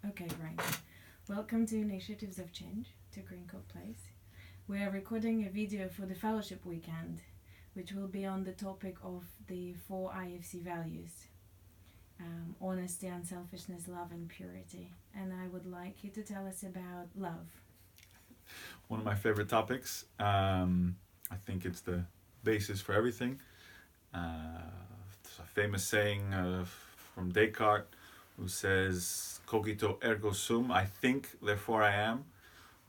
Okay, great. Welcome to Initiatives of Change to Green Coat Place. We are recording a video for the fellowship weekend, which will be on the topic of the 4 IofC values: honesty, unselfishness, love, and purity. And I would like you to tell us about love. One of my favorite topics. I think it's the basis for everything. It's a famous saying from Descartes, who says, "Cogito ergo sum," I think, therefore I am.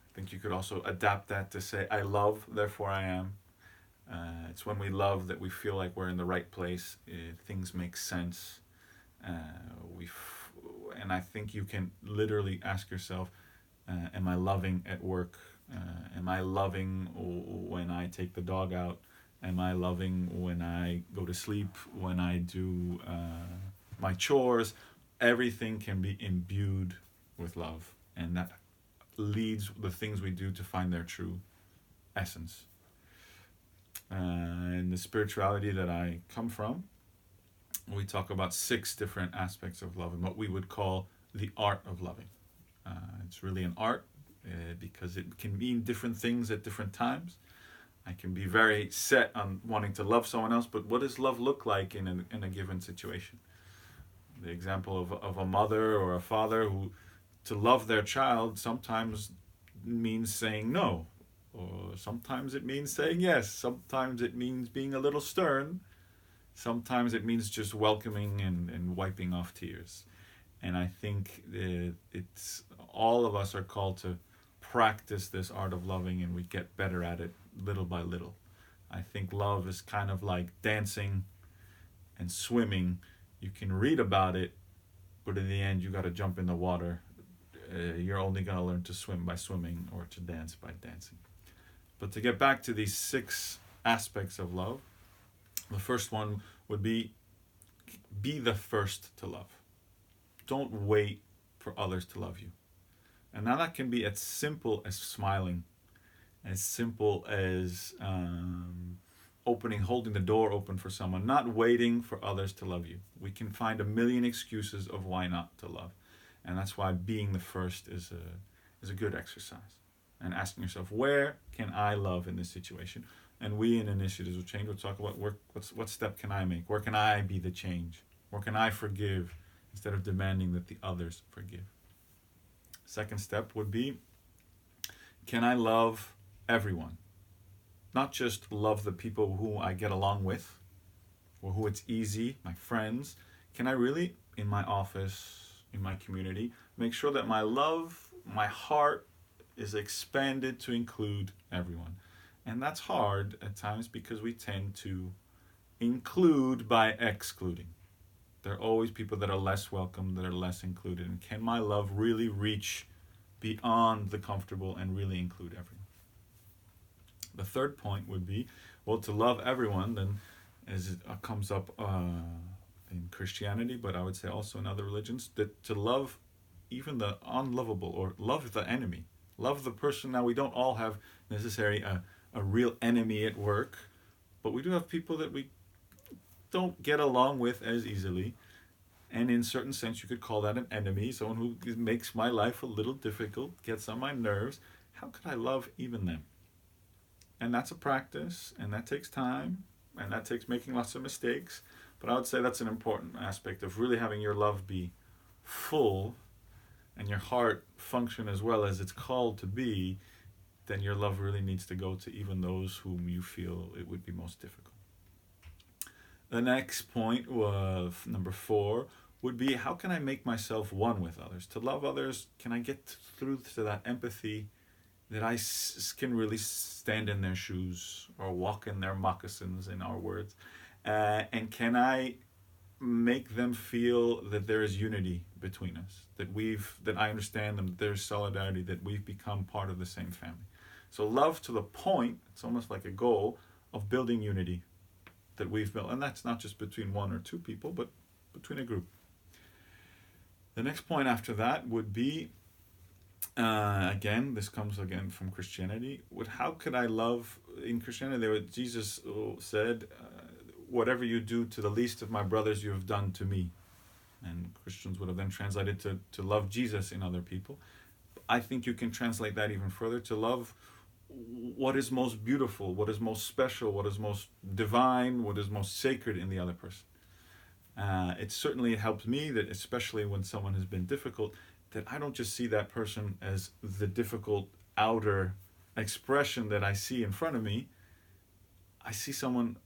I think you could also adapt that to say, "I love, therefore I am." It's when we love that we feel like we're in the right place. Things make sense. We and I think you can literally ask yourself, am I loving at work? Am I loving when I take the dog out? Am I loving when I go to sleep? When I do my chores? Everything can be imbued with love, and that leads the things we do to find their true essence. In the spirituality that I come from, we talk about 6 different aspects of love and what we would call the art of loving. It's really an art because it can mean different things at different times. I can be very set on wanting to love someone else, but what does love look like in a given situation? The example of a mother or a father who, to love their child, sometimes means saying no, or sometimes it means saying yes, sometimes it means being a little stern, sometimes it means just welcoming and wiping off tears. And I think it's all of us are called to practice this art of loving, and we get better at it little by little. I think love is kind of like dancing and swimming. You can read about it, but in the end, you got to jump in the water. You're only going to learn to swim by swimming or to dance by dancing. But to get back to these 6 aspects of love, the first one would be the first to love. Don't wait for others to love you. And now that can be as simple as smiling, as simple as holding the door open for someone, not waiting for others to love you. We can find a million excuses of why not to love. And that's why being the first is a good exercise. And asking yourself, where can I love in this situation? And we in Initiatives of Change will talk about what step can I make? Where can I be the change? Where can I forgive instead of demanding that the others forgive? Second step would be, can I love everyone? Not just love the people who I get along with or who it's easy, my friends. Can I really, in my office, in my community, make sure that my love, my heart is expanded to include everyone? And that's hard at times because we tend to include by excluding. There are always people that are less welcome, that are less included. And can my love really reach beyond the comfortable and really include everyone? The third point would be, well, to love everyone, then, as it comes up in Christianity, but I would say also in other religions, that to love even the unlovable, or love the enemy, love the person. Now, we don't all have necessarily a real enemy at work, but we do have people that we don't get along with as easily. And in certain sense, you could call that an enemy, someone who makes my life a little difficult, gets on my nerves. How could I love even them? And that's a practice, and that takes time, and that takes making lots of mistakes. But I would say that's an important aspect of really having your love be full and your heart function as well as it's called to be. Then your love really needs to go to even those whom you feel it would be most difficult. The next point, number 4, would be, how can I make myself one with others? To love others, can I get through to that empathy that I can really stand in their shoes or walk in their moccasins, in our words? And can I make them feel that there is unity between us, that I understand them, that there's solidarity, that we've become part of the same family? So love to the point, it's almost like a goal of building unity that we've built. And that's not just between 1 or 2 people, but between a group. The next point after that would be, again, this comes again from Christianity. How could I love in Christianity? Jesus said, whatever you do to the least of my brothers, you have done to me. And Christians would have then translated to love Jesus in other people. I think you can translate that even further to love what is most beautiful, what is most special, what is most divine, what is most sacred in the other person. It certainly helped me that, especially when someone has been difficult, that I don't just see that person as the difficult outer expression that I see in front of me. I see someone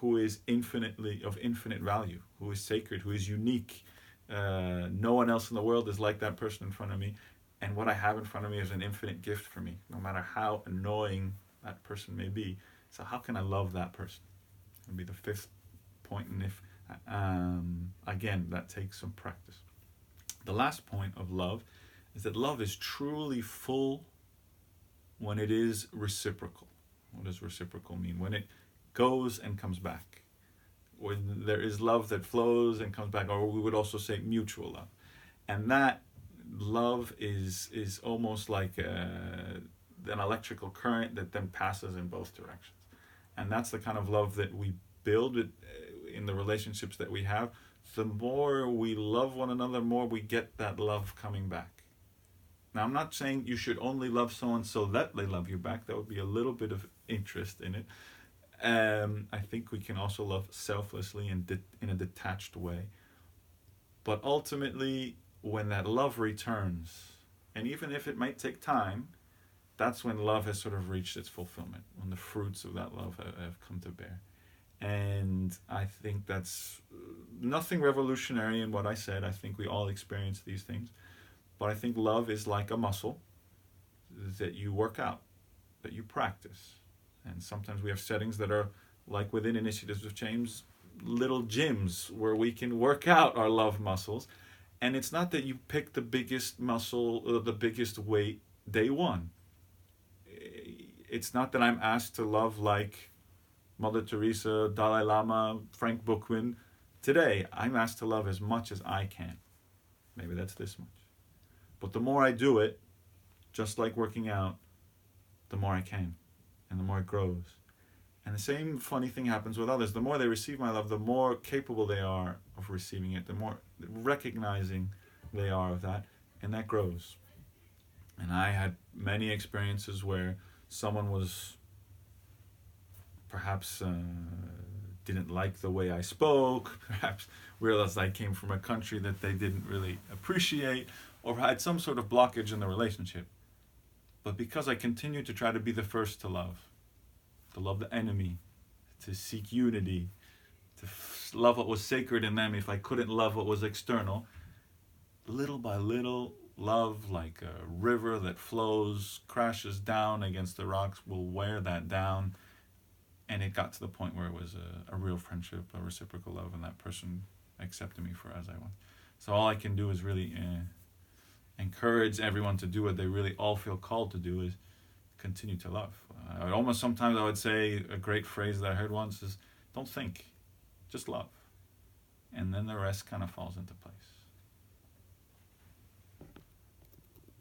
who is of infinite value, who is sacred, who is unique. No one else in the world is like that person in front of me. And what I have in front of me is an infinite gift for me, no matter how annoying that person may be. So how can I love that person? That'll be the fifth point. And if, again, that takes some practice. The last point of love is that love is truly full when it is reciprocal. What does reciprocal mean? When it goes and comes back. When there is love that flows and comes back, or we would also say mutual love. And that love is almost like an electrical current that then passes in both directions. And that's the kind of love that we build in the relationships that we have. The more we love one another, the more we get that love coming back. Now, I'm not saying you should only love someone so that they love you back. That would be a little bit of interest in it. I think we can also love selflessly and in a detached way. But ultimately, when that love returns, and even if it might take time, that's when love has sort of reached its fulfillment, when the fruits of that love have come to bear. And I think that's nothing revolutionary in what I said. I think we all experience these things. But I think love is like a muscle that you work out, that you practice. And sometimes we have settings that are like within Initiatives of Change, little gyms where we can work out our love muscles. And it's not that you pick the biggest muscle or the biggest weight day one. It's not that I'm asked to love like Mother Teresa, Dalai Lama, Frank Bookman. Today, I'm asked to love as much as I can. Maybe that's this much. But the more I do it, just like working out, the more I can, and the more it grows. And the same funny thing happens with others. The more they receive my love, the more capable they are of receiving it, the more recognizing they are of that, and that grows. And I had many experiences where someone was perhaps didn't like the way I spoke, perhaps realized I came from a country that they didn't really appreciate, or had some sort of blockage in the relationship. But because I continued to try to be the first to love the enemy, to seek unity, to love what was sacred in them if I couldn't love what was external, little by little, love, like a river that flows, crashes down against the rocks, will wear that down. And it got to the point where it was a real friendship, a reciprocal love, and that person accepted me for as I was. So all I can do is really encourage everyone to do what they really all feel called to do, is continue to love. Almost sometimes I would say a great phrase that I heard once is, don't think, just love. And then the rest kind of falls into place.